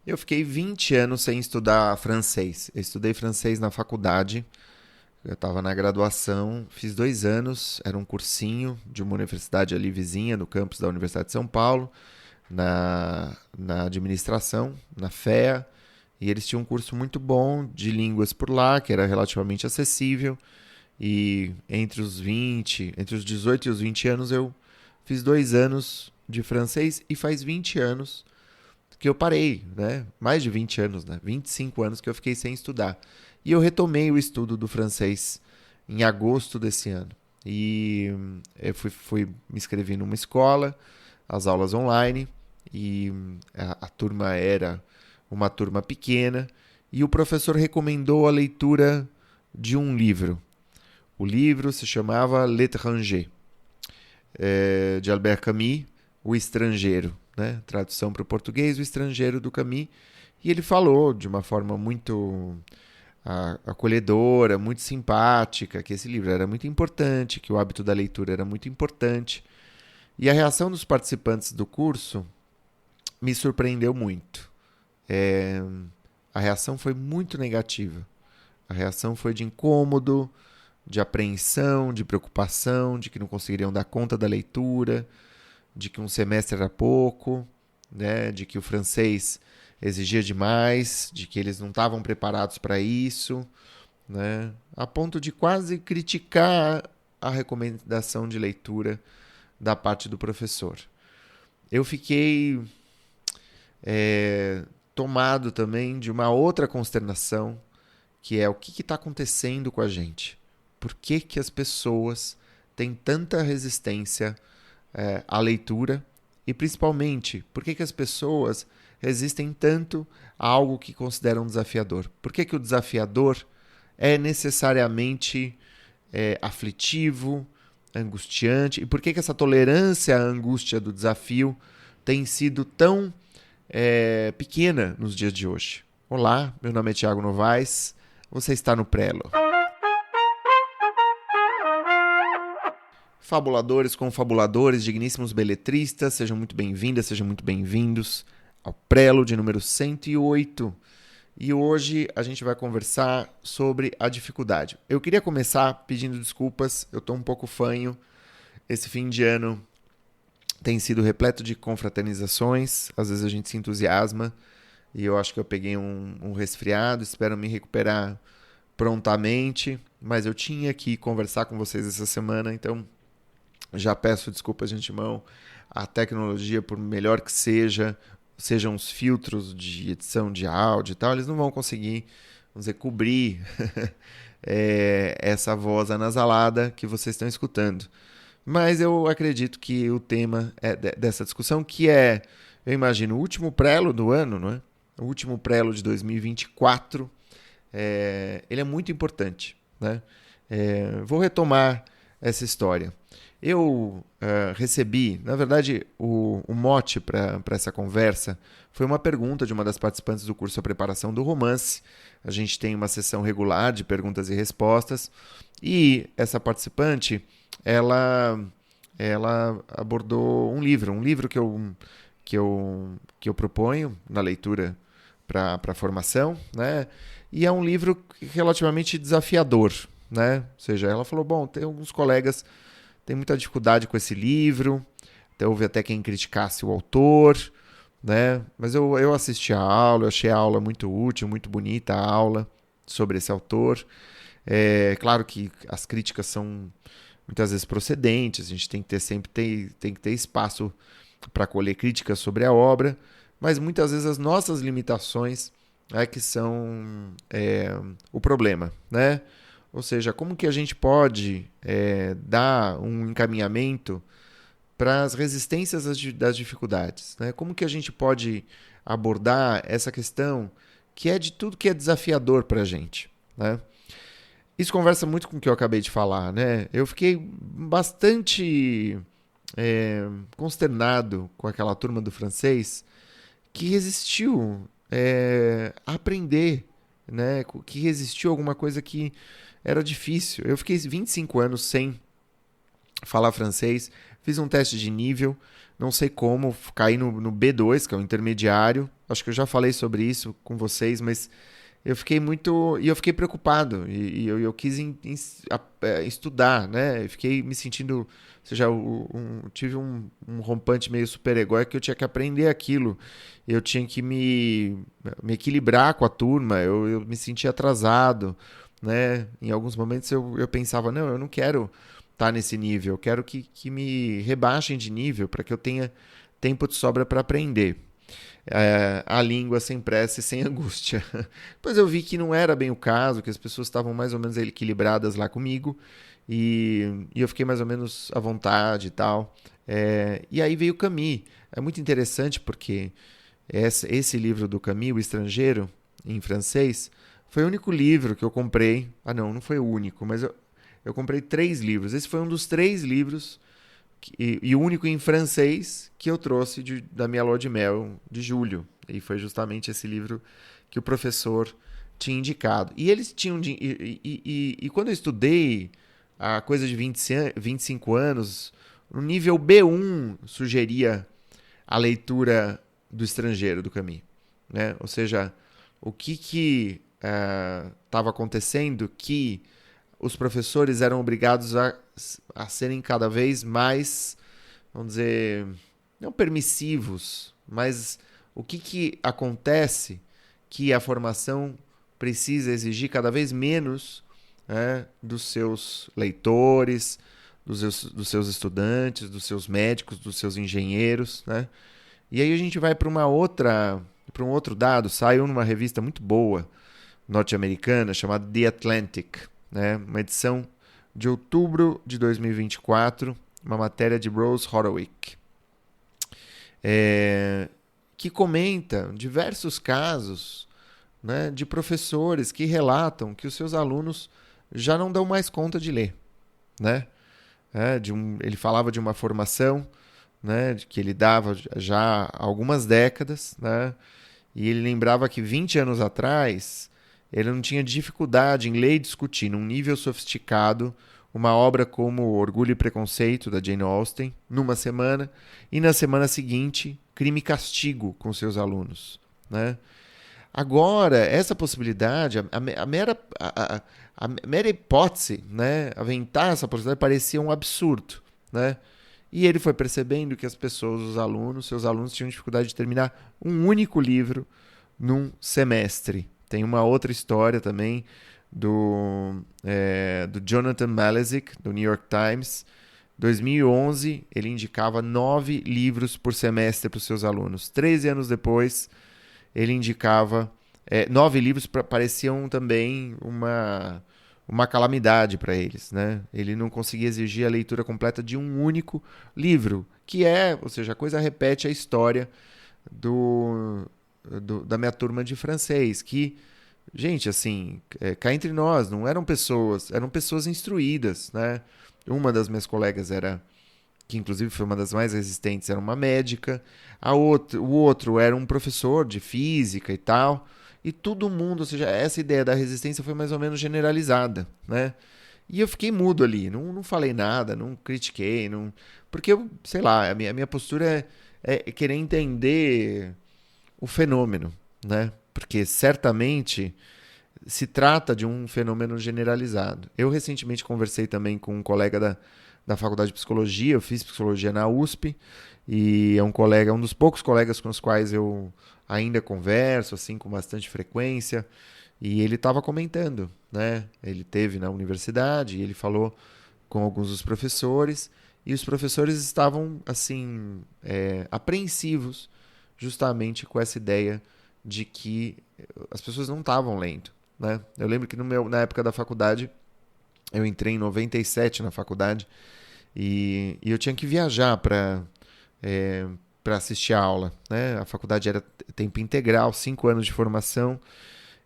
Eu fiquei 20 anos sem estudar francês. Eu estudei francês na faculdade, eu estava na graduação, fiz 2 anos, era um cursinho de uma universidade ali vizinha, no campus da Universidade de São Paulo, na administração, na FEA, e eles tinham um curso muito bom de línguas por lá, que era relativamente acessível, e entre os 18 e os 20 anos eu fiz 2 anos de francês e faz 20 anos que eu parei, né? Mais de 20 anos, né? 25 anos que eu fiquei sem estudar. E eu retomei o estudo do francês em agosto desse ano. E eu fui me inscrever numa escola, as aulas online, e a turma era uma turma pequena, e o professor recomendou a leitura de um livro. O livro se chamava L'Étranger, de Albert Camus, O Estrangeiro, né? Tradução para o português, O Estrangeiro do Camus. E ele falou de uma forma muito acolhedora, muito simpática, que esse livro era muito importante, que o hábito da leitura era muito importante. E a reação dos participantes do curso me surpreendeu muito. É, a reação foi muito negativa. A reação foi de incômodo, de apreensão, de preocupação, de que não conseguiriam dar conta da leitura, de que um semestre era pouco, né, de que o francês exigia demais, de que eles não estavam preparados para isso, né, a ponto de quase criticar a recomendação de leitura da parte do professor. Eu fiquei tomado também de uma outra consternação, que é o que está acontecendo com a gente. Por que, que as pessoas têm tanta resistência à leitura? E principalmente, por que, que as pessoas resistem tanto a algo que consideram desafiador? Por que, que o desafiador é necessariamente aflitivo, angustiante? E por que, que essa tolerância à angústia do desafio tem sido tão pequena nos dias de hoje? Olá, meu nome é Thiago Novaes, você está no Prelo. Fabuladores, confabuladores, digníssimos beletristas, sejam muito bem-vindas, sejam muito bem-vindos ao Prelo de número 108. E hoje a gente vai conversar sobre a dificuldade. Eu queria começar pedindo desculpas, eu estou um pouco fanho. Esse fim de ano tem sido repleto de confraternizações, às vezes a gente se entusiasma e eu acho que eu peguei um resfriado, espero me recuperar prontamente, mas eu tinha que conversar com vocês essa semana, então já peço desculpas de antemão. A tecnologia, por melhor que sejam os filtros de edição de áudio e tal, eles não vão conseguir, vamos dizer, cobrir essa voz anasalada que vocês estão escutando. Mas eu acredito que o tema dessa discussão, que eu imagino, o último prelo do ano, não é? O último prelo de 2024, ele é muito importante, né? Vou retomar essa história. Eu recebi, na verdade, o mote para essa conversa foi uma pergunta de uma das participantes do curso A Preparação do Romance. A gente tem uma sessão regular de perguntas e respostas e essa participante, ela abordou um livro que eu proponho na leitura para a formação, né? E é um livro relativamente desafiador, né? Ou seja, ela falou, bom, tem alguns colegas tem muita dificuldade com esse livro, houve até quem criticasse o autor, né? Mas eu assisti a aula, eu achei a aula muito útil, muito bonita a aula sobre esse autor. Claro que as críticas são muitas vezes procedentes, a gente tem que ter espaço para colher críticas sobre a obra, mas muitas vezes as nossas limitações que são o problema, né? Ou seja, como que a gente pode dar um encaminhamento para as resistências das dificuldades, né? Como que a gente pode abordar essa questão que é de tudo que é desafiador para a gente, né? Isso conversa muito com o que eu acabei de falar, né? Eu fiquei bastante consternado com aquela turma do francês que resistiu a aprender, né? Que resistiu a alguma coisa que era difícil. Eu fiquei 25 anos sem falar francês. Fiz um teste de nível, não sei como, caí no B2, que é o intermediário. Acho que eu já falei sobre isso com vocês, mas eu fiquei muito. E eu fiquei preocupado. E eu quis estudar, né? Eu fiquei me sentindo. Ou seja, tive um rompante meio super-egóico que eu tinha que aprender aquilo. Eu tinha que me equilibrar com a turma. Eu me sentia atrasado, né? Em alguns momentos eu pensava, não, eu não quero estar nesse nível. Eu quero que me rebaixem de nível para que eu tenha tempo de sobra para aprender a língua sem pressa e sem angústia. Depois eu vi que não era bem o caso, que as pessoas estavam mais ou menos equilibradas lá comigo e eu fiquei mais ou menos à vontade e tal. E aí veio o Camus. É muito interessante porque esse livro do Camus, O Estrangeiro, em francês, foi o único livro que eu comprei. Ah, não foi o único, mas eu comprei 3 livros. Esse foi um dos 3 livros e o único em francês que eu trouxe da minha lua de mel de julho. E foi justamente esse livro que o professor tinha indicado. E eles tinham. E quando eu estudei a coisa de 25 anos, no nível B1 sugeria a leitura do Estrangeiro, do Camus. Né? Ou seja, o que estava acontecendo que os professores eram obrigados a serem cada vez mais, vamos dizer, não permissivos, mas o que acontece que a formação precisa exigir cada vez menos, né, dos seus leitores, dos seus estudantes, dos seus médicos, dos seus engenheiros, né? E aí a gente vai para um outro dado, saiu numa revista muito boa norte-americana chamada The Atlantic, né? Uma edição de outubro de 2024, uma matéria de Rose Horowitz, que comenta diversos casos, né, de professores que relatam que os seus alunos já não dão mais conta de ler, né? Ele falava de uma formação, né, que ele dava já há algumas décadas, né? E ele lembrava que 20 anos atrás ele não tinha dificuldade em ler e discutir num nível sofisticado uma obra como Orgulho e Preconceito, da Jane Austen, numa semana, e na semana seguinte, Crime e Castigo com seus alunos, né? Agora, essa possibilidade, a mera hipótese, né, aventar essa possibilidade parecia um absurdo, né? E ele foi percebendo que as pessoas, seus alunos tinham dificuldade de terminar um único livro num semestre. Tem uma outra história também do Jonathan Malizick, do New York Times. Em 2011, ele indicava 9 livros por semestre para os seus alunos. 13 anos depois, ele indicava 9 livros, pareciam também uma calamidade para eles, né? Ele não conseguia exigir a leitura completa de um único livro, ou seja, a coisa repete a história da minha turma de francês, que, gente, assim, cá entre nós, não eram pessoas instruídas, né? Uma das minhas colegas que inclusive foi uma das mais resistentes, era uma médica, o outro era um professor de física e tal, e todo mundo, ou seja, essa ideia da resistência foi mais ou menos generalizada, né? E eu fiquei mudo ali, não falei nada, não critiquei, porque eu, sei lá, a minha postura é querer entender o fenômeno, né? Porque certamente se trata de um fenômeno generalizado. Eu recentemente conversei também com um colega da faculdade de psicologia, eu fiz psicologia na USP, e é um dos poucos colegas com os quais eu ainda converso, assim, com bastante frequência, e ele estava comentando, né? Ele teve na universidade, e ele falou com alguns dos professores, e os professores estavam, assim, apreensivos, justamente com essa ideia de que as pessoas não estavam lendo, né? Eu lembro que na época da faculdade, eu entrei em 97 na faculdade, e eu tinha que viajar para assistir a aula, né? A faculdade era tempo integral, 5 anos de formação,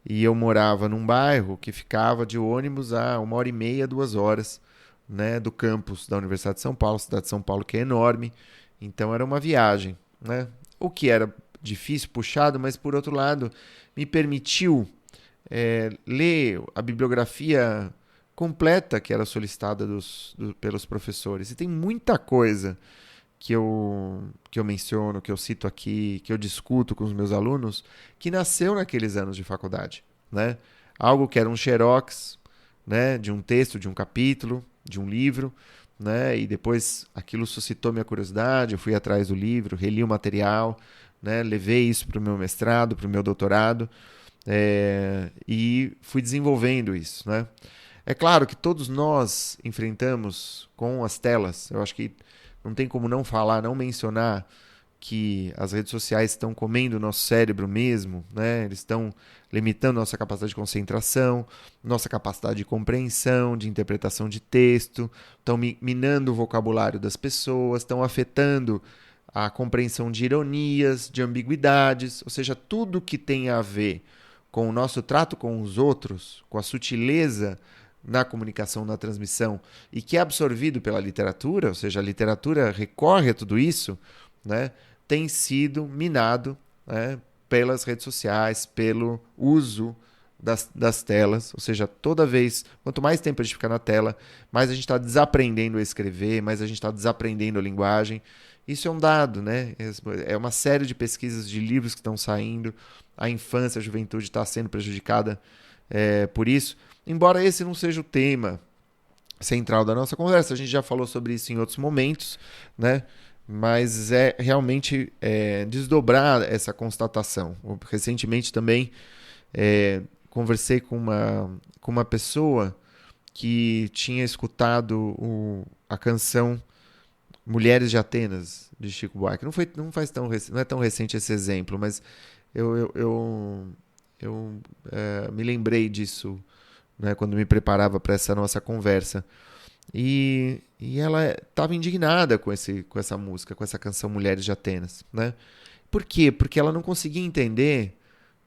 e eu morava num bairro que ficava de ônibus a 1h30, 2 horas, né, do campus da Universidade de São Paulo, cidade de São Paulo que é enorme, então era uma viagem, né? O que era difícil, puxado, mas por outro lado me permitiu ler a bibliografia completa que era solicitada pelos professores. E tem muita coisa que eu menciono, que eu cito aqui, que eu discuto com os meus alunos, que nasceu naqueles anos de faculdade, né? Algo que era um xerox, né, de um texto, de um capítulo, de um livro, né? E depois aquilo suscitou minha curiosidade, eu fui atrás do livro, reli o material, né? Levei isso para o meu mestrado, para o meu doutorado, e fui desenvolvendo isso, né? É claro que todos nós enfrentamos com as telas. Eu acho que não tem como não falar, não mencionar que as redes sociais estão comendo o nosso cérebro mesmo, né? Eles estão limitando nossa capacidade de concentração, nossa capacidade de compreensão, de interpretação de texto, estão minando o vocabulário das pessoas, estão afetando a compreensão de ironias, de ambiguidades, ou seja, tudo que tem a ver com o nosso trato com os outros, com a sutileza na comunicação, na transmissão, e que é absorvido pela literatura, ou seja, a literatura recorre a tudo isso, né, tem sido minado, né, pelas redes sociais, pelo uso das telas, ou seja, toda vez, quanto mais tempo a gente fica na tela, mais a gente está desaprendendo a escrever, mais a gente está desaprendendo a linguagem. Isso é um dado, né? É uma série de pesquisas de livros que estão saindo, a infância, a juventude está sendo prejudicada por isso. Embora esse não seja o tema central da nossa conversa, a gente já falou sobre isso em outros momentos, né? Mas é realmente desdobrar essa constatação. Recentemente também conversei com uma pessoa que tinha escutado a canção Mulheres de Atenas, de Chico Buarque. Não é tão recente esse exemplo, mas eu me lembrei disso, né, quando me preparava para essa nossa conversa. E ela estava indignada com essa música, com essa canção Mulheres de Atenas, né? Por quê? Porque ela não conseguia entender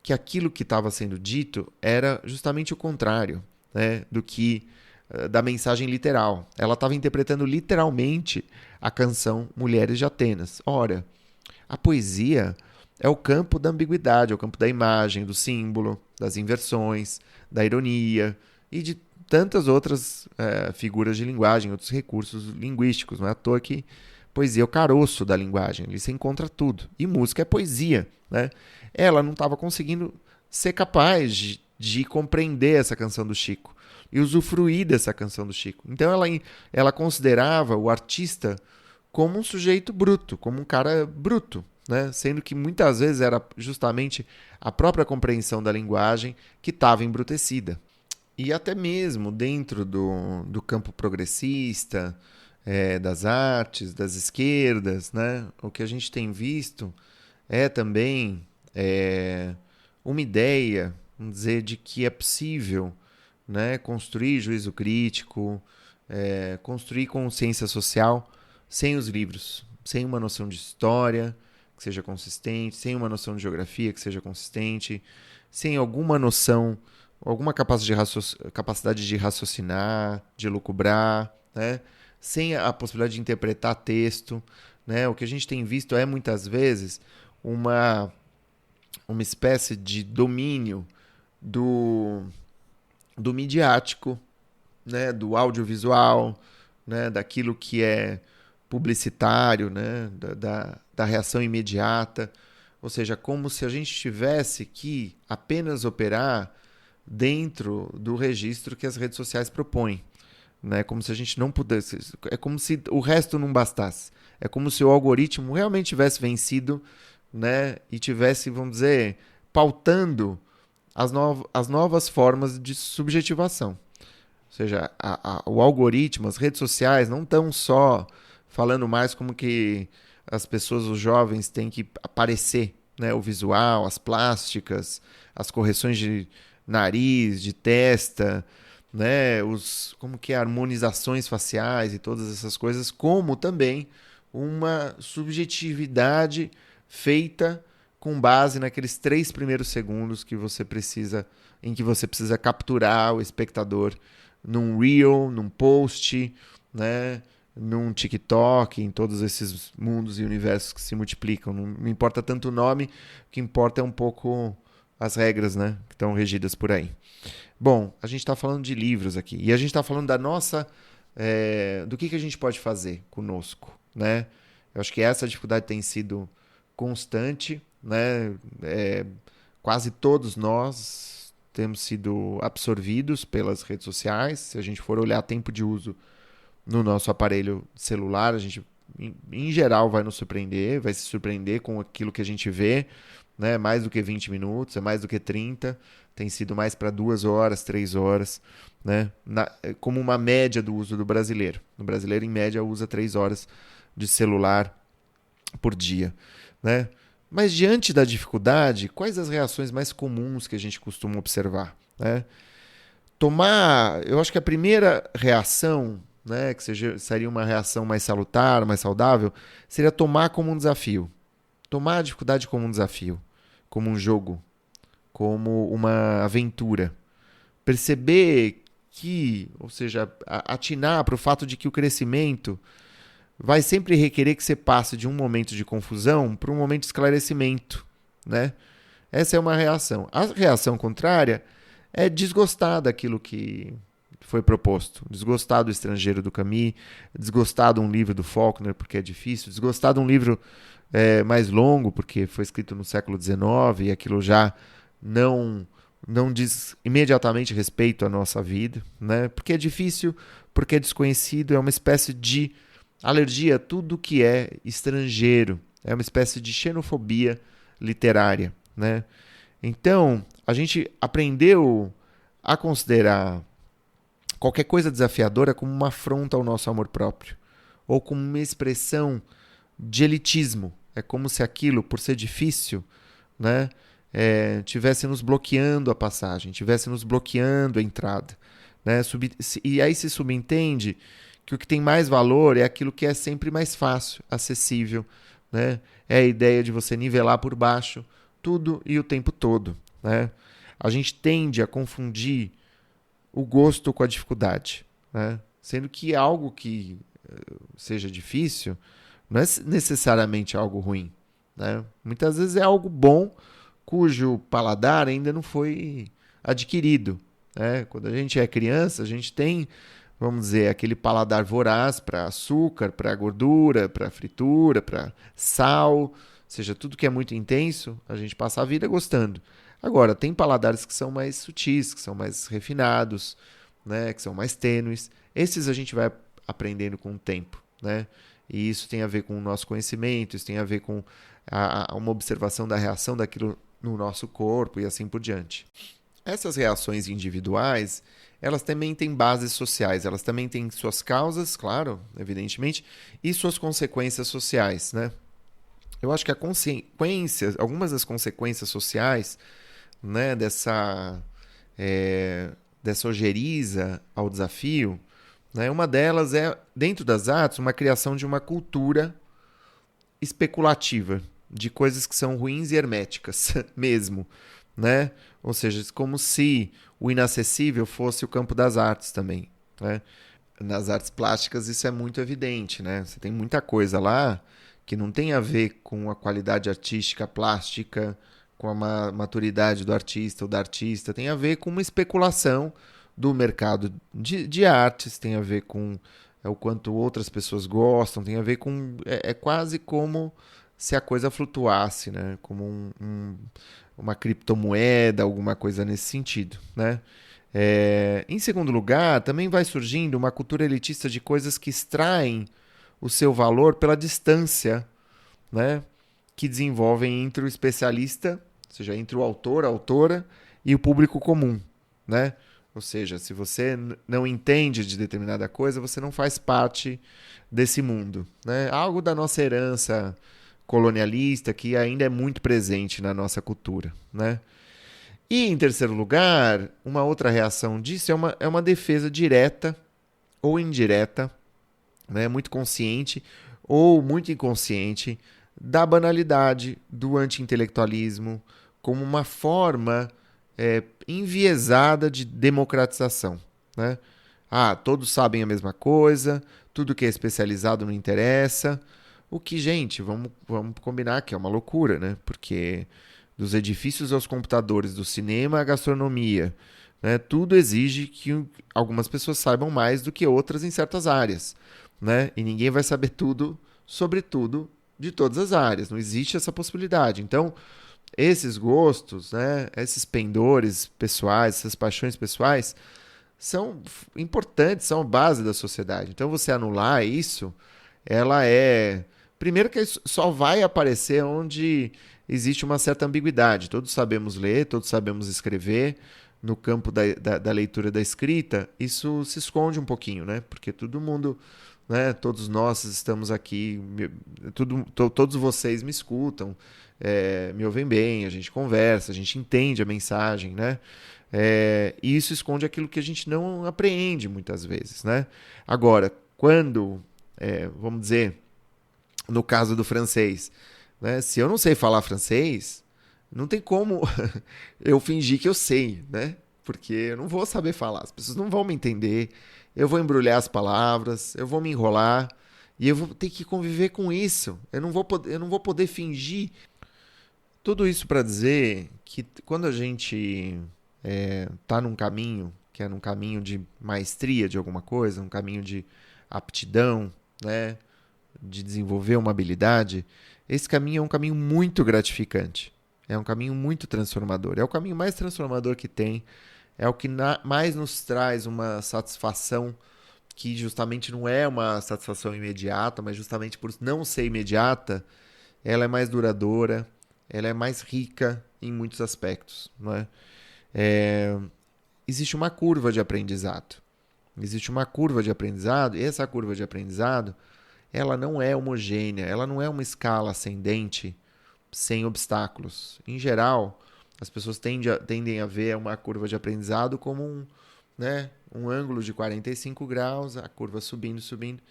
que aquilo que estava sendo dito era justamente o contrário, né, da mensagem literal. Ela estava interpretando literalmente a canção Mulheres de Atenas. Ora, a poesia é o campo da ambiguidade, é o campo da imagem, do símbolo, das inversões, da ironia e de tantas outras figuras de linguagem, outros recursos linguísticos. Não é à toa que poesia é o caroço da linguagem, ali você encontra tudo. E música é poesia, né? Ela não estava conseguindo ser capaz de compreender essa canção do Chico e usufruir dessa canção do Chico. Então ela considerava o artista como um sujeito bruto, como um cara bruto, né? Sendo que muitas vezes era justamente a própria compreensão da linguagem que estava embrutecida. E até mesmo dentro do campo progressista, das artes, das esquerdas, né? O que a gente tem visto é também uma ideia, vamos dizer, de que é possível, né, construir juízo crítico, construir consciência social sem os livros, sem uma noção de história que seja consistente, sem uma noção de geografia que seja consistente, sem alguma noção, alguma capacidade de raciocinar, de lucubrar, né, sem a possibilidade de interpretar texto, né. O que a gente tem visto é muitas vezes uma espécie de domínio do midiático, né, do audiovisual, né, daquilo que é publicitário, né, da reação imediata. Ou seja, como se a gente tivesse que apenas operar dentro do registro que as redes sociais propõem. Né? Como se a gente não pudesse. É como se o resto não bastasse. É como se o algoritmo realmente tivesse vencido, né, e tivesse, vamos dizer, pautando as novas formas de subjetivação. Ou seja, o algoritmo, as redes sociais não estão só falando mais como que as pessoas, os jovens, têm que aparecer, né? O visual, as plásticas, as correções de nariz, de testa, né? Como que harmonizações faciais e todas essas coisas, como também uma subjetividade feita com base naqueles 3 primeiros segundos em que você precisa capturar o espectador num reel, num post, né, num TikTok, em todos esses mundos e universos que se multiplicam. Não importa tanto o nome, o que importa é um pouco as regras, né, que estão regidas por aí. Bom, a gente está falando de livros aqui. E a gente está falando da nossa... do que a gente pode fazer conosco, né? Eu acho que essa dificuldade tem sido constante, né? Quase todos nós temos sido absorvidos pelas redes sociais. Se a gente for olhar tempo de uso no nosso aparelho celular, a gente, em geral, vai nos surpreender, vai se surpreender com aquilo que a gente vê, né? Mais do que 20 minutos, é mais do que 30, tem sido mais para 2 horas, 3 horas, né? Como uma média do uso do brasileiro. O brasileiro, em média, usa 3 horas de celular por dia, né? Mas diante da dificuldade, quais as reações mais comuns que a gente costuma observar, né? Eu acho que a primeira reação, né, que seria uma reação mais salutar, mais saudável, seria tomar como um desafio. Tomar a dificuldade como um desafio, como um jogo, como uma aventura. Perceber que, ou seja, atinar para o fato de que o crescimento vai sempre requerer que você passe de um momento de confusão para um momento de esclarecimento, né? Essa é uma reação. A reação contrária é desgostar daquilo que foi proposto. Desgostar do Estrangeiro do Camus, desgostar de um livro do Faulkner porque é difícil, desgostar de um livro mais longo porque foi escrito no século XIX e aquilo já não diz imediatamente respeito à nossa vida, né? Porque é difícil, porque é desconhecido, é uma espécie de alergia a tudo que é estrangeiro, é uma espécie de xenofobia literária, né? Então, a gente aprendeu a considerar qualquer coisa desafiadora como uma afronta ao nosso amor próprio, ou como uma expressão de elitismo. É como se aquilo, por ser difícil, né, tivesse nos bloqueando a passagem, tivesse nos bloqueando a entrada, né? E aí se subentende que o que tem mais valor é aquilo que é sempre mais fácil, acessível, né? É a ideia de você nivelar por baixo tudo e o tempo todo, né? A gente tende a confundir o gosto com a dificuldade, né? Sendo que algo que seja difícil não é necessariamente algo ruim, né? Muitas vezes é algo bom cujo paladar ainda não foi adquirido, né? Quando a gente é criança, a gente tem, vamos dizer, aquele paladar voraz para açúcar, para gordura, para fritura, para sal, ou seja, tudo que é muito intenso, a gente passa a vida gostando. Agora, tem paladares que são mais sutis, que são mais refinados, né, que são mais tênues. Esses a gente vai aprendendo com o tempo, né? E isso tem a ver com o nosso conhecimento, isso tem a ver com uma observação da reação daquilo no nosso corpo e assim por diante. Essas reações individuais, elas também têm bases sociais, elas também têm suas causas, claro, evidentemente, e suas consequências sociais, né? Eu acho que algumas das consequências sociais, né, dessa ojeriza ao desafio, né, uma delas é, dentro das artes, uma criação de uma cultura especulativa, de coisas que são ruins e herméticas mesmo, né? Ou seja, como se o inacessível fosse o campo das artes também, né? Nas artes plásticas isso é muito evidente, né? Você tem muita coisa lá que não tem a ver com a qualidade artística plástica, com a maturidade do artista ou da artista, tem a ver com uma especulação do mercado de artes, tem a ver com o quanto outras pessoas gostam, tem a ver com... É quase como se a coisa flutuasse, né? Como uma criptomoeda, alguma coisa nesse sentido, né? Em segundo lugar, também vai surgindo uma cultura elitista de coisas que extraem o seu valor pela distância, né, que desenvolvem entre o especialista, ou seja, entre o autor, a autora e o público comum, né? Ou seja, se você não entende de determinada coisa, você não faz parte desse mundo, né? Algo da nossa herança colonialista que ainda é muito presente na nossa cultura, né? E, em terceiro lugar, uma outra reação disso é uma defesa direta ou indireta, né, muito consciente ou muito inconsciente, da banalidade, do anti-intelectualismo, como uma forma enviesada de democratização, né? Todos sabem a mesma coisa, tudo que é especializado não interessa. O que, gente, vamos combinar que é uma loucura, né? Porque dos edifícios aos computadores, do cinema à gastronomia, né? Tudo exige que algumas pessoas saibam mais do que outras em certas áreas, né? E ninguém vai saber tudo sobre tudo de todas as áreas. Não existe essa possibilidade. Então, esses gostos, né? Esses pendores pessoais, essas paixões pessoais, são importantes, são a base da sociedade. Então, você anular isso, ela é. Primeiro, que isso só vai aparecer onde existe uma certa ambiguidade. Todos sabemos ler, todos sabemos escrever. No campo da leitura da escrita, isso se esconde um pouquinho, né? Porque todo mundo, né? Todos nós estamos aqui, todos vocês me escutam, me ouvem bem, a gente conversa, a gente entende a mensagem, né? E isso esconde aquilo que a gente não apreende muitas vezes, né? Agora, quando, vamos dizer, no caso do francês, né? Se eu não sei falar francês, não tem como eu fingir que eu sei, né? Porque eu não vou saber falar, as pessoas não vão me entender, eu vou embrulhar as palavras, eu vou me enrolar e eu vou ter que conviver com isso. Eu não vou poder fingir. Tudo isso para dizer que quando a gente tá num caminho, que é num caminho de maestria de alguma coisa, um caminho de aptidão, né? De desenvolver uma habilidade, esse caminho é um caminho muito gratificante. É um caminho muito transformador. É o caminho mais transformador que tem. É o que mais nos traz uma satisfação que justamente não é uma satisfação imediata, mas justamente por não ser imediata, ela é mais duradoura, ela é mais rica em muitos aspectos, não é? Existe uma curva de aprendizado. Existe uma curva de aprendizado, e essa curva de aprendizado, ela não é homogênea, ela não é uma escala ascendente sem obstáculos. Em geral, as pessoas tendem a ver uma curva de aprendizado como um ângulo de 45 graus, a curva subindo, subindo.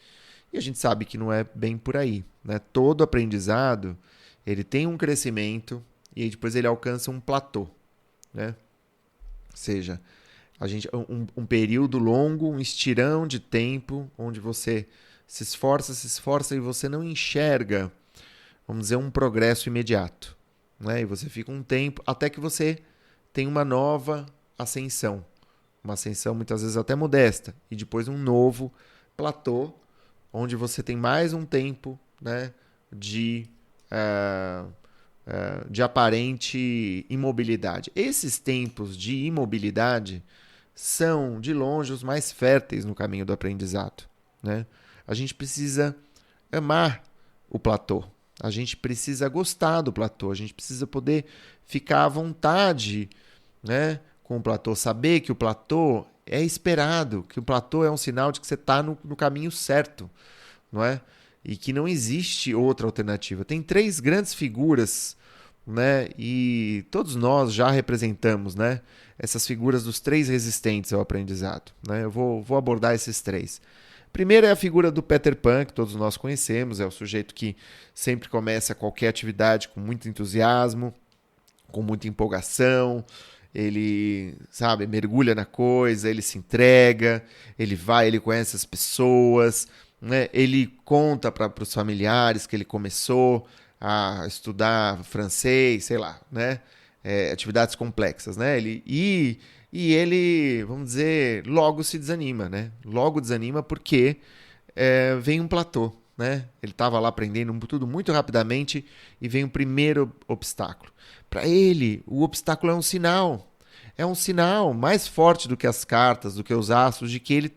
E a gente sabe que não é bem por aí, né? Todo aprendizado, ele tem um crescimento e aí depois ele alcança um platô, né? Ou seja, um período longo, um estirão de tempo onde você se esforça e você não enxerga, vamos dizer, um progresso imediato, né? E você fica um tempo até que você tem uma nova ascensão. Uma ascensão muitas vezes até modesta. E depois um novo platô, onde você tem mais um tempo, né, de aparente imobilidade. Esses tempos de imobilidade são, de longe, os mais férteis no caminho do aprendizado, né? A gente precisa amar o platô. A gente precisa gostar do platô. A gente precisa poder ficar à vontade, né, com o platô. Saber que o platô é esperado, que o platô é um sinal de que você está no caminho certo, não é? E que não existe outra alternativa. Tem 3 grandes figuras, né? E todos nós já representamos, né, essas figuras dos 3 resistentes ao aprendizado, né? Eu vou abordar esses 3. Primeiro é a figura do Peter Pan, que todos nós conhecemos. É o sujeito que sempre começa qualquer atividade com muito entusiasmo, com muita empolgação. Ele, sabe, mergulha na coisa, ele se entrega, ele vai, ele conhece as pessoas, né? Ele conta para os familiares que ele começou a estudar francês, sei lá, né? Atividades complexas, né? E ele, vamos dizer, logo se desanima, né? Logo desanima porque vem um platô, né? Ele estava lá aprendendo tudo muito rapidamente e vem o primeiro obstáculo. Para ele, o obstáculo é um sinal. É um sinal mais forte do que as cartas, do que os astros, de que ele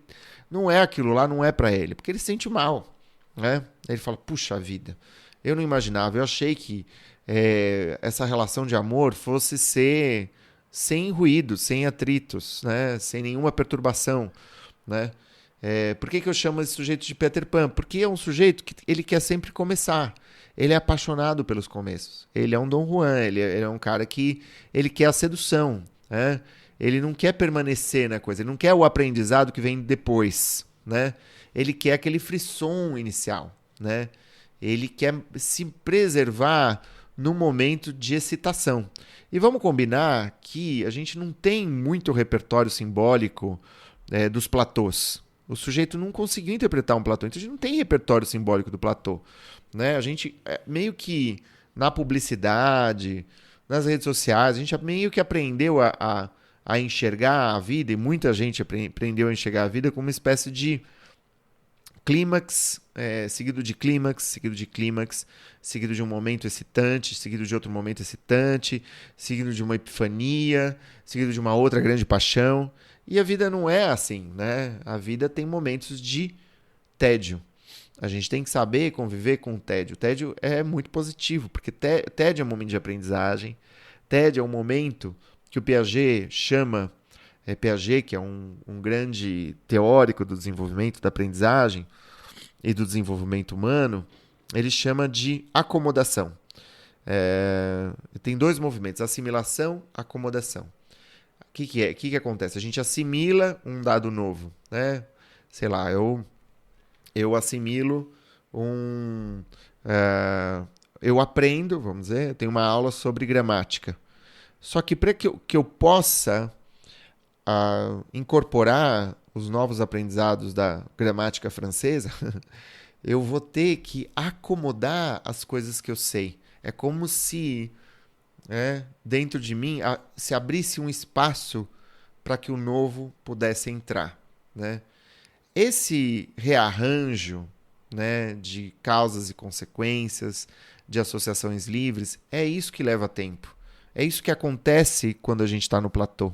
não é aquilo lá, não é para ele. Porque ele se sente mal, né? Ele fala, puxa vida, eu não imaginava, eu achei que essa relação de amor fosse ser sem ruídos, sem atritos, né? Sem nenhuma perturbação, né? Por que eu chamo esse sujeito de Peter Pan? Porque é um sujeito que ele quer sempre começar. Ele é apaixonado pelos começos. Ele é um Dom Juan, ele é um cara que ele quer a sedução, né? Ele não quer permanecer na coisa, ele não quer o aprendizado que vem depois, né? Ele quer aquele frisson inicial, né? Ele quer se preservar no momento de excitação. E vamos combinar que a gente não tem muito repertório simbólico dos platôs. O sujeito não conseguiu interpretar um platô, então a gente não tem repertório simbólico do platô, né? A gente meio que na publicidade, nas redes sociais. A gente meio que aprendeu a enxergar a vida, e muita gente aprendeu a enxergar a vida como uma espécie de clímax, seguido de clímax, seguido de clímax, seguido de um momento excitante, seguido de outro momento excitante, seguido de uma epifania, seguido de uma outra grande paixão. E a vida não é assim, né? A vida tem momentos de tédio. A gente tem que saber conviver com o tédio. O tédio é muito positivo, porque tédio é um momento de aprendizagem. Tédio é um momento que o Piaget chama, Piaget, que é um grande teórico do desenvolvimento da aprendizagem e do desenvolvimento humano, ele chama de acomodação. Tem dois movimentos, assimilação, acomodação. O que é? O que acontece? A gente assimila um dado novo, né? Sei lá, eu assimilo eu aprendo, vamos dizer, eu tenho uma aula sobre gramática. Só que para que eu possa incorporar os novos aprendizados da gramática francesa, eu vou ter que acomodar as coisas que eu sei. É como se dentro de mim se abrisse um espaço para que o novo pudesse entrar, né? Esse rearranjo, né, de causas e consequências, de associações livres, é isso que leva tempo. É isso que acontece quando a gente está no platô,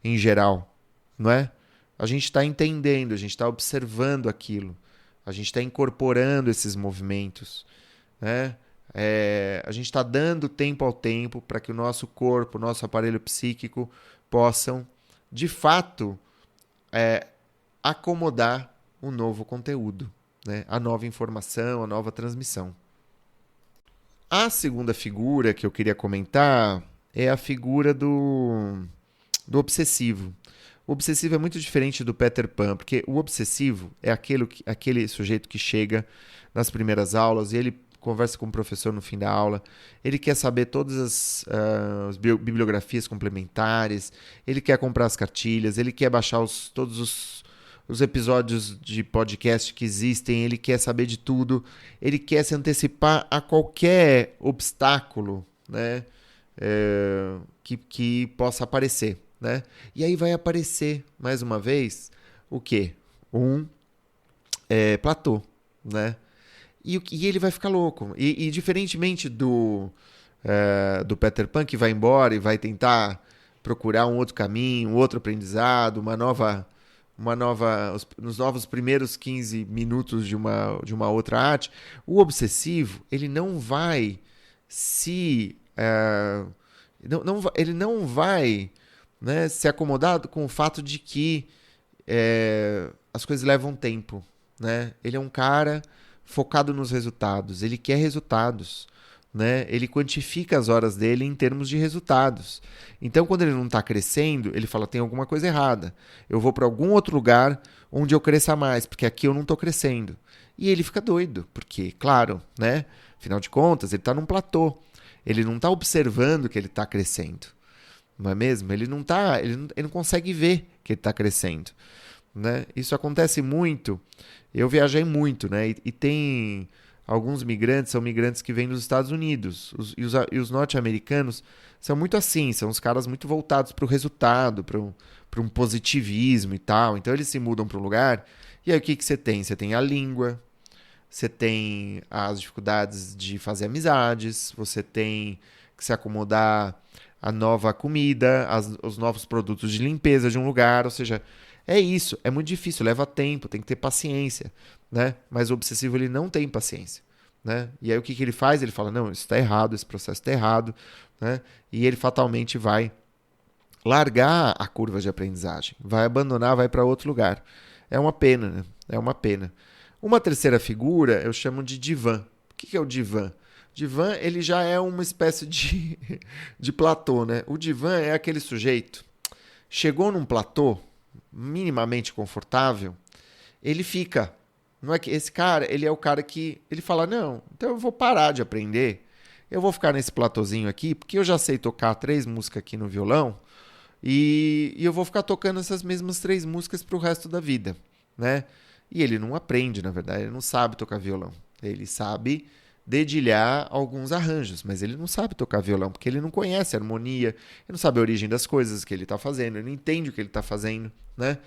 em geral, não é? A gente está entendendo, a gente está observando aquilo, a gente está incorporando esses movimentos, né? A gente está dando tempo ao tempo para que o nosso corpo, o nosso aparelho psíquico possam, de fato, acomodar o novo conteúdo, né? A nova informação, a nova transmissão. A segunda figura que eu queria comentar é a figura do obsessivo. O obsessivo é muito diferente do Peter Pan, porque o obsessivo é aquele sujeito que chega nas primeiras aulas e ele conversa com o professor no fim da aula, ele quer saber todas as bibliografias complementares, ele quer comprar as cartilhas, ele quer baixar todos os episódios de podcast que existem, ele quer saber de tudo, ele quer se antecipar a qualquer obstáculo, né, que possa aparecer, né? E aí vai aparecer, mais uma vez, o quê? Um platô, né? E ele vai ficar louco. E diferentemente do Peter Pan, que vai embora e vai tentar procurar um outro caminho, um outro aprendizado, nos novos primeiros 15 minutos de uma outra arte, o obsessivo, ele não vai ele não vai, né, se acomodar com o fato de que as coisas levam tempo, né? Ele é um cara focado nos resultados, ele quer resultados, né? Ele quantifica as horas dele em termos de resultados. Então, quando ele não está crescendo, ele fala, tem alguma coisa errada. Eu vou para algum outro lugar onde eu cresça mais, porque aqui eu não estou crescendo. E ele fica doido, porque, claro, né? Afinal de contas, ele está num platô. Ele não está observando que ele está crescendo. Não é mesmo? Ele não consegue ver que ele está crescendo, né? Isso acontece muito. Eu viajei muito, né? E tem alguns migrantes, são migrantes que vêm dos Estados Unidos. E os norte-americanos são muito assim, são os caras muito voltados para o resultado, para um positivismo e tal. Então eles se mudam para um lugar, e aí o que você tem? Você tem a língua, você tem as dificuldades de fazer amizades, você tem que se acomodar à nova comida, os novos produtos de limpeza de um lugar, ou seja, é isso, é muito difícil, leva tempo, tem que ter paciência, né? Mas o obsessivo, ele não tem paciência, né? E aí o que ele faz? Ele fala, não, isso está errado, esse processo está errado, né? E ele fatalmente vai largar a curva de aprendizagem, vai abandonar, vai para outro lugar. É uma pena, né? É uma pena. Uma terceira figura eu chamo de divã. O que é o divã? Divã, ele já é uma espécie de platô, né? O divã é aquele sujeito, chegou num platô minimamente confortável, ele fica. Não é que esse cara, ele é o cara que ele fala, não, então eu vou parar de aprender, eu vou ficar nesse platôzinho aqui, porque eu já sei tocar 3 músicas aqui no violão, e eu vou ficar tocando essas mesmas 3 músicas pro resto da vida, né? E ele não aprende, na verdade, ele não sabe tocar violão. Ele sabe dedilhar alguns arranjos, mas ele não sabe tocar violão, porque ele não conhece a harmonia, ele não sabe a origem das coisas que ele está fazendo, ele não entende o que ele está fazendo, né?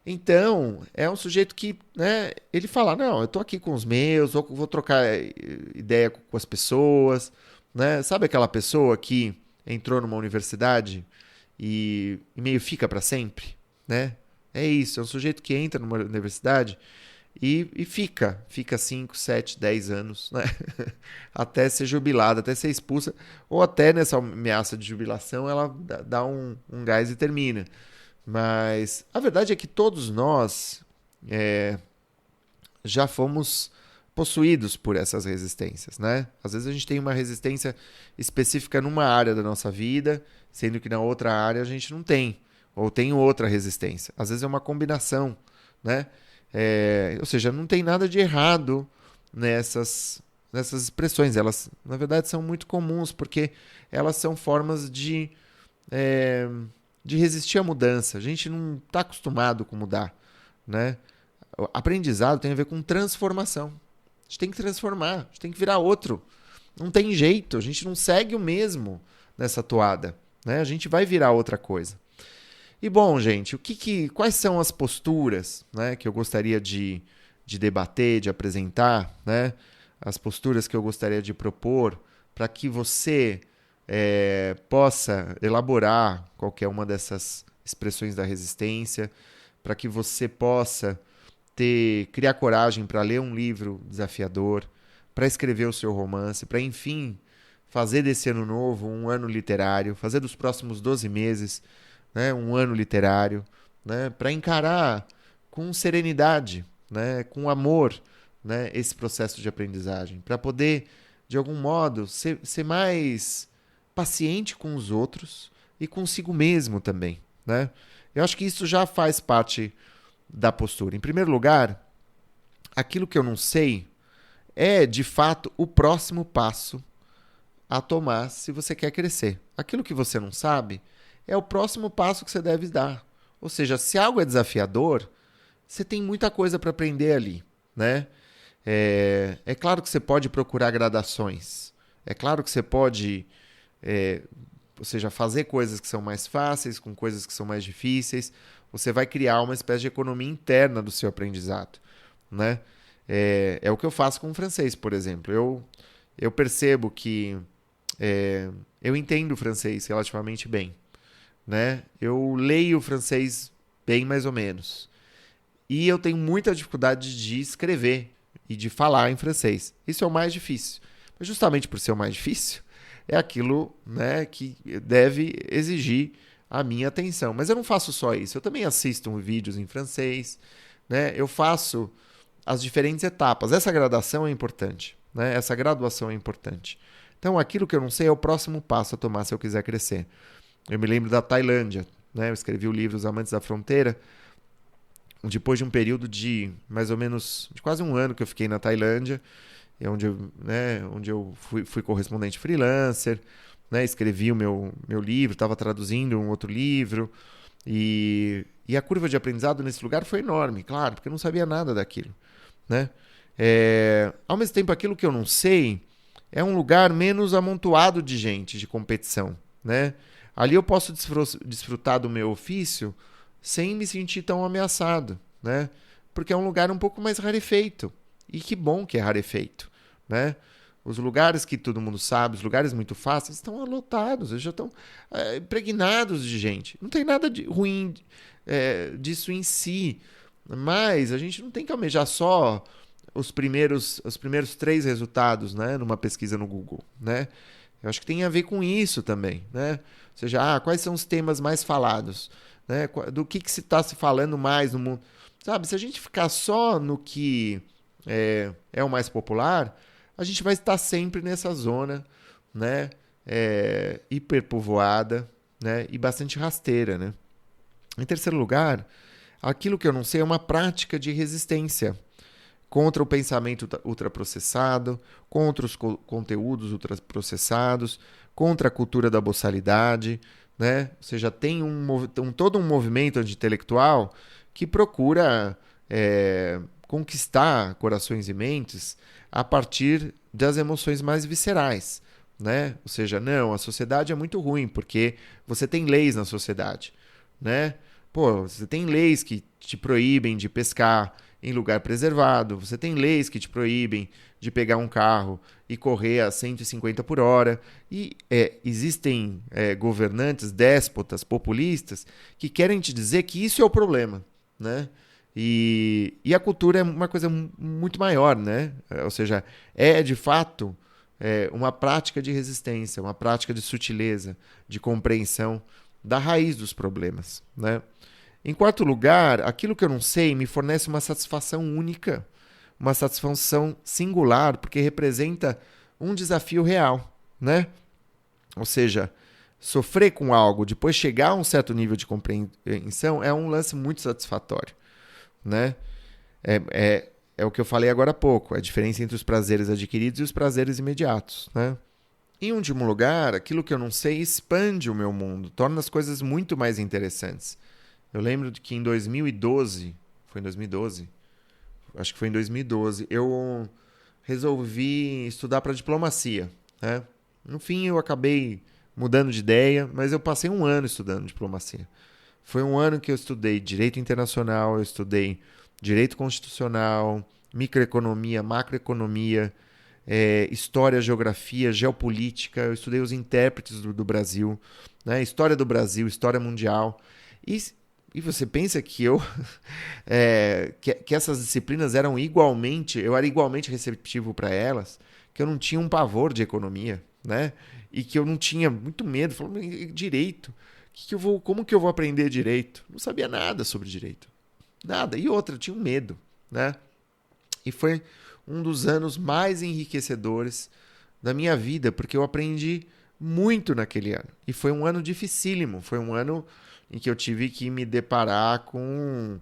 Então, é um sujeito que, né, ele fala, não, eu tô aqui com os meus, vou trocar ideia com as pessoas, né? Sabe aquela pessoa que entrou numa universidade e meio fica para sempre, né? É isso, é um sujeito que entra numa universidade e fica 5, 7, 10 anos, né? Até ser jubilada, até ser expulsa, ou até nessa ameaça de jubilação ela dá um gás e termina. Mas a verdade é que todos nós já fomos possuídos por essas resistências, né? Às vezes a gente tem uma resistência específica numa área da nossa vida, sendo que na outra área a gente não tem, ou tem outra resistência. Às vezes é uma combinação, né? Ou seja, não tem nada de errado nessas expressões. Elas, na verdade, são muito comuns, porque elas são formas de resistir à mudança. A gente não está acostumado com mudar, né? O aprendizado tem a ver com transformação. A gente tem que transformar, a gente tem que virar outro. Não tem jeito, a gente não segue o mesmo nessa toada, né? A gente vai virar outra coisa. E bom, gente, quais são as posturas, né, que eu gostaria de debater, de apresentar, né? As posturas que eu gostaria de propor para que você possa elaborar qualquer uma dessas expressões da resistência, para que você possa criar coragem para ler um livro desafiador, para escrever o seu romance, para, enfim, fazer desse ano novo um ano literário, fazer dos próximos 12 meses, né, um ano literário, né, para encarar com serenidade, né, com amor, né, esse processo de aprendizagem, para poder, de algum modo, ser mais paciente com os outros e consigo mesmo também, né? Eu acho que isso já faz parte da postura. Em primeiro lugar, aquilo que eu não sei é, de fato, o próximo passo a tomar se você quer crescer. Aquilo que você não sabe é o próximo passo que você deve dar. Ou seja, se algo é desafiador, você tem muita coisa para aprender ali, né? É claro que você pode procurar gradações. É claro que você pode, ou seja, fazer coisas que são mais fáceis com coisas que são mais difíceis. Você vai criar uma espécie de economia interna do seu aprendizado, né? É o que eu faço com o francês, por exemplo. Eu percebo que eu entendo o francês relativamente bem, né? Eu leio o francês bem mais ou menos. E eu tenho muita dificuldade de escrever e de falar em francês. Isso é o mais difícil. Mas justamente por ser o mais difícil, é aquilo, né, que deve exigir a minha atenção. Mas eu não faço só isso. Eu também assisto vídeos em francês, né? Eu faço as diferentes etapas. Essa gradação é importante, né? Essa graduação é importante. Então, aquilo que eu não sei é o próximo passo a tomar se eu quiser crescer. Eu me lembro da Tailândia, né? Eu escrevi o livro Os Amantes da Fronteira, depois de um período de mais ou menos de quase um ano que eu fiquei na Tailândia, onde eu fui correspondente freelancer, né? Escrevi o meu livro, estava traduzindo um outro livro, e a curva de aprendizado nesse lugar foi enorme, claro, porque eu não sabia nada daquilo, né? Ao mesmo tempo, aquilo que eu não sei é um lugar menos amontoado de gente, de competição, né? Ali eu posso desfrutar do meu ofício sem me sentir tão ameaçado, né? Porque é um lugar um pouco mais rarefeito. E que bom que é rarefeito, né? Os lugares que todo mundo sabe, os lugares muito fáceis, estão lotados, eles já estão impregnados de gente. Não tem nada de ruim disso em si, mas a gente não tem que almejar só os primeiros 3 resultados, né, numa pesquisa no Google, né? Eu acho que tem a ver com isso também, né? Ou seja, quais são os temas mais falados, né? Do que se está se falando mais no mundo. Sabe, se a gente ficar só no que é o mais popular, a gente vai estar sempre nessa zona, né? Hiperpovoada, né? E bastante rasteira, né? Em terceiro lugar, aquilo que eu não sei é uma prática de resistência contra o pensamento ultraprocessado, contra os conteúdos ultraprocessados, contra a cultura da boçalidade, né? Ou seja, tem todo um movimento anti-intelectual que procura conquistar corações e mentes a partir das emoções mais viscerais, né? Ou seja, não, a sociedade é muito ruim porque você tem leis na sociedade, né? Pô, você tem leis que te proíbem de pescar em lugar preservado, você tem leis que te proíbem de pegar um carro e correr a 150 por hora. E existem governantes, déspotas, populistas, que querem te dizer que isso é o problema, né? E a cultura é uma coisa muito maior, né? Ou seja, é de fato uma prática de resistência, uma prática de sutileza, de compreensão da raiz dos problemas, né? Em quarto lugar, aquilo que eu não sei me fornece uma satisfação única, uma satisfação singular, porque representa um desafio real, né? Ou seja, sofrer com algo, depois chegar a um certo nível de compreensão, é um lance muito satisfatório, né? É o que eu falei agora há pouco, a diferença entre os prazeres adquiridos e os prazeres imediatos, né? Em último lugar, aquilo que eu não sei expande o meu mundo, torna as coisas muito mais interessantes. Eu lembro de que em 2012, foi em 2012? Acho que foi em 2012, eu resolvi estudar para diplomacia, né? No fim, eu acabei mudando de ideia, mas eu passei um ano estudando diplomacia. Foi um ano que eu estudei direito internacional, eu estudei direito constitucional, microeconomia, macroeconomia, história, geografia, geopolítica. Eu estudei os intérpretes do Brasil, né? História do Brasil, história mundial. E você pensa que que essas disciplinas eram eu era igualmente receptivo para elas, que eu não tinha um pavor de economia, né? E que eu não tinha muito medo, falando direito, como que eu vou aprender direito? Não sabia nada sobre direito, nada. E outra, eu tinha um medo, né? E foi um dos anos mais enriquecedores da minha vida, porque eu aprendi muito naquele ano. E foi um ano dificílimo, foi um ano em que eu tive que me deparar com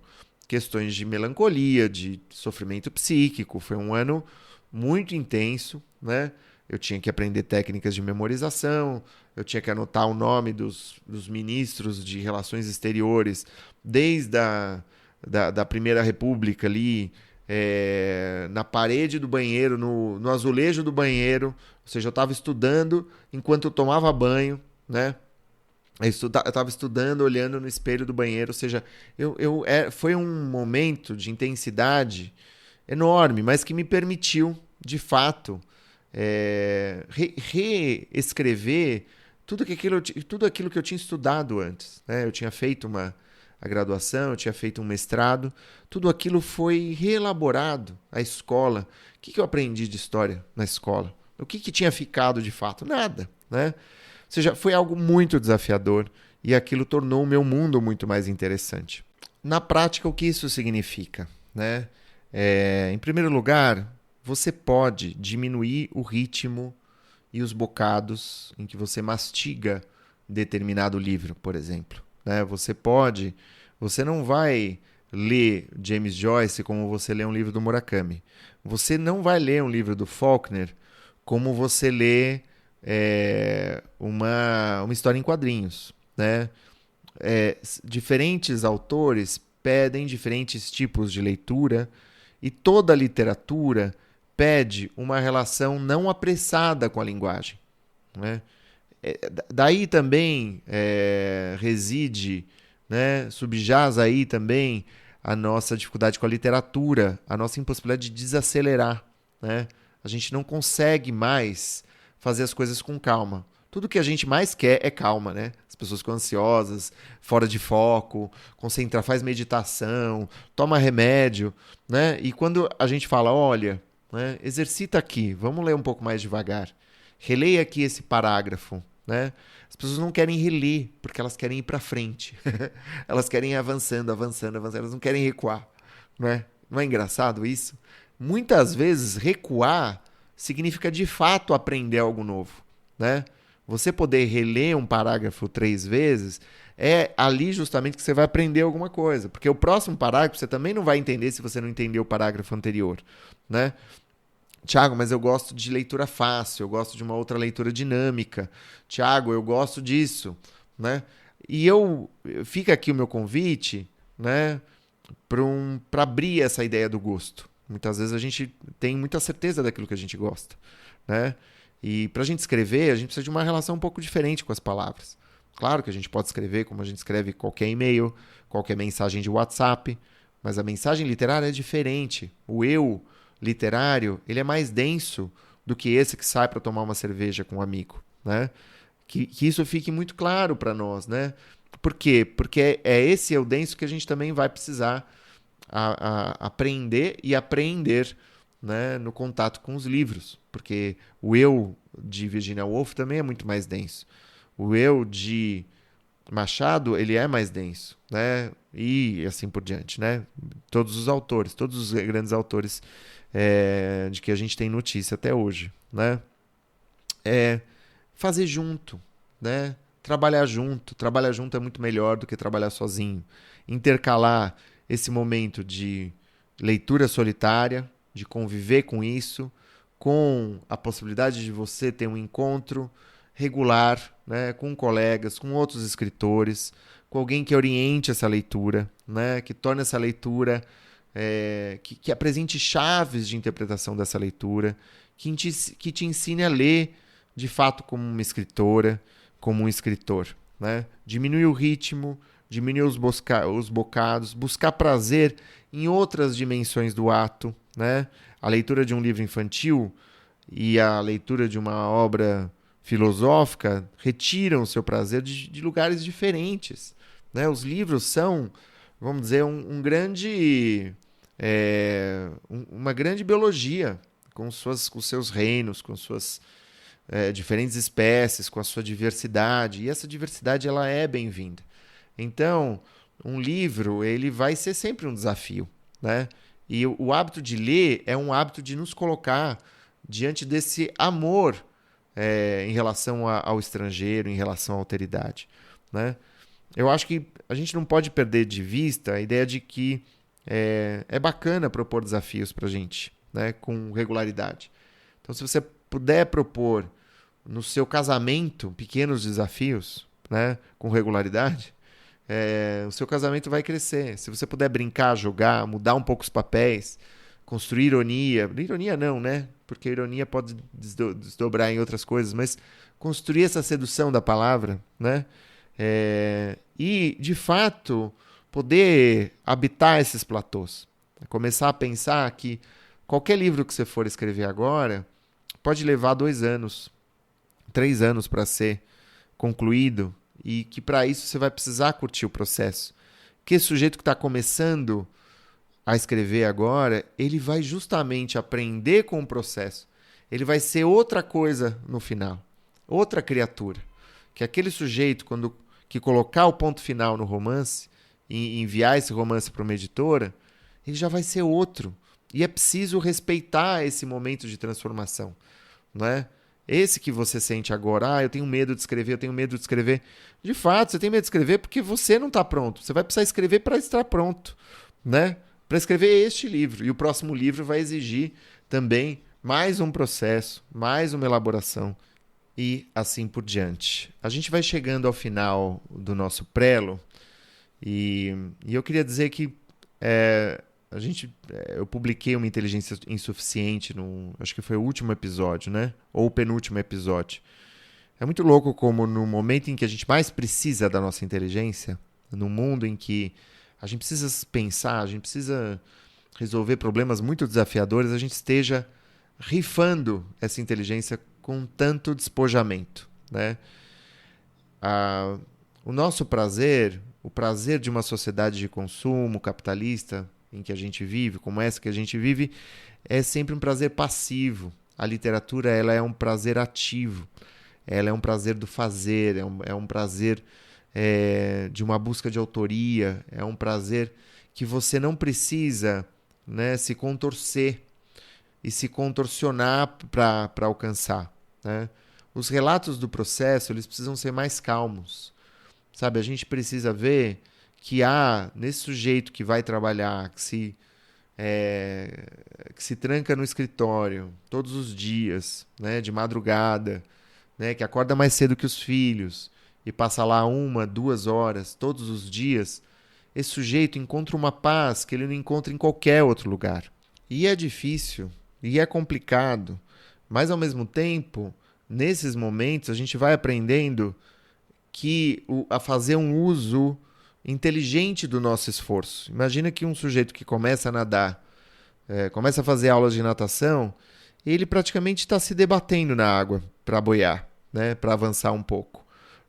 questões de melancolia, de sofrimento psíquico. Foi um ano muito intenso, né? Eu tinha que aprender técnicas de memorização, eu tinha que anotar o nome dos ministros de relações exteriores desde da Primeira República ali, na parede do banheiro, no azulejo do banheiro. Ou seja, eu estava estudando enquanto eu tomava banho, né? Eu estava estudando, olhando no espelho do banheiro. Ou seja, foi um momento de intensidade enorme, mas que me permitiu, de fato, reescrever tudo aquilo que eu tinha estudado antes, né? Eu tinha feito a graduação, eu tinha feito um mestrado. Tudo aquilo foi reelaborado. A escola. O que eu aprendi de história na escola? O que tinha ficado de fato? Nada, né? Ou seja, foi algo muito desafiador e aquilo tornou o meu mundo muito mais interessante. Na prática, o que isso significa, né? Em primeiro lugar, você pode diminuir o ritmo e os bocados em que você mastiga determinado livro, por exemplo, né? Você não vai ler James Joyce como você lê um livro do Murakami. Você não vai ler um livro do Faulkner como você lê uma história em quadrinhos, né? Diferentes autores pedem diferentes tipos de leitura e toda a literatura pede uma relação não apressada com a linguagem, né? Daí também reside, né, subjaz aí também a nossa dificuldade com a literatura, a nossa impossibilidade de desacelerar, né? A gente não consegue mais fazer as coisas com calma. Tudo que a gente mais quer é calma, né? As pessoas ficam ansiosas, fora de foco, concentra, faz meditação, toma remédio, né? E quando a gente fala, olha, né, exercita aqui, vamos ler um pouco mais devagar. Releia aqui esse parágrafo, né? As pessoas não querem reler, porque elas querem ir para frente. Elas querem ir avançando, avançando, avançando, elas não querem recuar, né? Não é engraçado isso? Muitas vezes recuar significa de fato aprender algo novo, né? Você poder reler um parágrafo 3 vezes é ali justamente que você vai aprender alguma coisa, porque o próximo parágrafo você também não vai entender se você não entendeu o parágrafo anterior, né? Tiago, mas eu gosto de leitura fácil, eu gosto de uma outra leitura dinâmica. Tiago, eu gosto disso, né? E fica aqui o meu convite, né, para abrir essa ideia do gosto, Muitas vezes a gente tem muita certeza daquilo que a gente gosta, né? E para a gente escrever, a gente precisa de uma relação um pouco diferente com as palavras. Claro que a gente pode escrever como a gente escreve qualquer e-mail, qualquer mensagem de WhatsApp, mas a mensagem literária é diferente. O eu literário, ele é mais denso do que esse que sai para tomar uma cerveja com um amigo, né? Que isso fique muito claro para nós, né? Por quê? Porque é esse eu denso que a gente também vai precisar aprender e apreender, né, no contato com os livros, porque o eu de Virginia Woolf também é muito mais denso. O eu de Machado, ele é mais denso, né? E assim por diante, né? Todos os autores, todos os grandes autores de que a gente tem notícia até hoje, né? Fazer junto, né? Trabalhar junto. Trabalhar junto é muito melhor do que trabalhar sozinho. Intercalar esse momento de leitura solitária, de conviver com isso, com a possibilidade de você ter um encontro regular, né, com colegas, com outros escritores, com alguém que oriente essa leitura, né, que torne essa leitura, que apresente chaves de interpretação dessa leitura, que te ensine a ler de fato como uma escritora, como um escritor, né? Diminuir o ritmo, diminuir os bocados, buscar prazer em outras dimensões do ato, né? A leitura de um livro infantil e a leitura de uma obra filosófica retiram o seu prazer de lugares diferentes, né? Os livros são, vamos dizer, uma grande biologia com os seus reinos, com suas diferentes espécies, com a sua diversidade, e essa diversidade ela é bem-vinda. Então, um livro ele vai ser sempre um desafio, né? E o hábito de ler é um hábito de nos colocar diante desse amor em relação ao estrangeiro, em relação à alteridade, né? Eu acho que a gente não pode perder de vista a ideia de que é bacana propor desafios para a gente, né? Com regularidade. Então, se você puder propor no seu casamento pequenos desafios, né, com regularidade, o seu casamento vai crescer. Se você puder brincar, jogar, mudar um pouco os papéis, construir ironia. Ironia não, né? Porque a ironia pode desdobrar em outras coisas, mas construir essa sedução da palavra, né? E, de fato, poder habitar esses platôs. Começar a pensar que qualquer livro que você for escrever agora pode levar 2 anos, 3 anos para ser concluído e que para isso você vai precisar curtir o processo. Que esse sujeito que está começando a escrever agora, ele vai justamente aprender com o processo. Ele vai ser outra coisa no final, outra criatura. Que aquele sujeito, que colocar o ponto final no romance e enviar esse romance para uma editora, ele já vai ser outro. E é preciso respeitar esse momento de transformação, não é? Esse que você sente agora, eu tenho medo de escrever, eu tenho medo de escrever. De fato, você tem medo de escrever porque você não está pronto. Você vai precisar escrever para estar pronto, né? Para escrever este livro. E o próximo livro vai exigir também mais um processo, mais uma elaboração e assim por diante. A gente vai chegando ao final do nosso prelo e eu queria dizer que eu publiquei uma inteligência insuficiente acho que foi o último episódio, né? Ou o penúltimo episódio. É muito louco como no momento em que a gente mais precisa da nossa inteligência, no mundo em que a gente precisa pensar, a gente precisa resolver problemas muito desafiadores, a gente esteja rifando essa inteligência com tanto despojamento, né? O nosso prazer, o prazer de uma sociedade de consumo capitalista em que a gente vive, como essa que a gente vive, é sempre um prazer passivo. A literatura ela é um prazer ativo. Ela é um prazer do fazer, é um prazer de uma busca de autoria, é um prazer que você não precisa, né, se contorcer e se contorcionar para alcançar, né? Os relatos do processo eles precisam ser mais calmos. Sabe, a gente precisa ver que há nesse sujeito que vai trabalhar, que se tranca no escritório todos os dias, né, de madrugada, né, que acorda mais cedo que os filhos e passa lá 1, 2 horas todos os dias, esse sujeito encontra uma paz que ele não encontra em qualquer outro lugar. E é difícil, e é complicado, mas ao mesmo tempo, nesses momentos, a gente vai aprendendo a fazer um uso inteligente do nosso esforço. Imagina que um sujeito que começa a nadar, começa a fazer aulas de natação, ele praticamente está se debatendo na água para boiar, né, para avançar um pouco,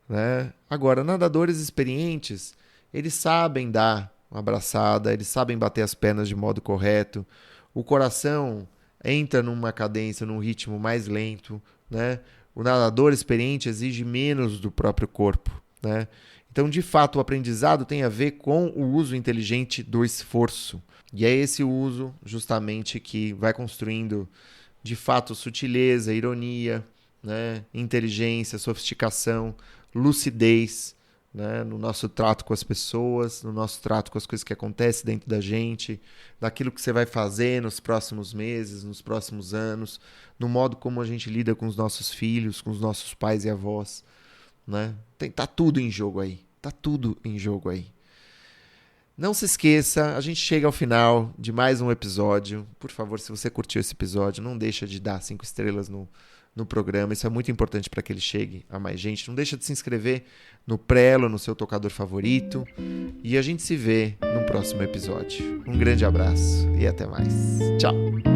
né? Agora, nadadores experientes, eles sabem dar uma abraçada, eles sabem bater as pernas de modo correto, o coração entra numa cadência, num ritmo mais lento, né? O nadador experiente exige menos do próprio corpo, né? Então, de fato, o aprendizado tem a ver com o uso inteligente do esforço. E é esse uso, justamente, que vai construindo, de fato, sutileza, ironia, né? Inteligência, sofisticação, lucidez, né? No nosso trato com as pessoas, no nosso trato com as coisas que acontecem dentro da gente, daquilo que você vai fazer nos próximos meses, nos próximos anos, no modo como a gente lida com os nossos filhos, com os nossos pais e avós, né? Tá tudo em jogo aí. Tá tudo em jogo aí. Não se esqueça, a gente chega ao final de mais um episódio. Por favor, se você curtiu esse episódio, não deixa de dar 5 estrelas no programa. Isso é muito importante para que ele chegue a mais gente. Não deixa de se inscrever no Prelo, no seu tocador favorito. E a gente se vê no próximo episódio. Um grande abraço e até mais. Tchau!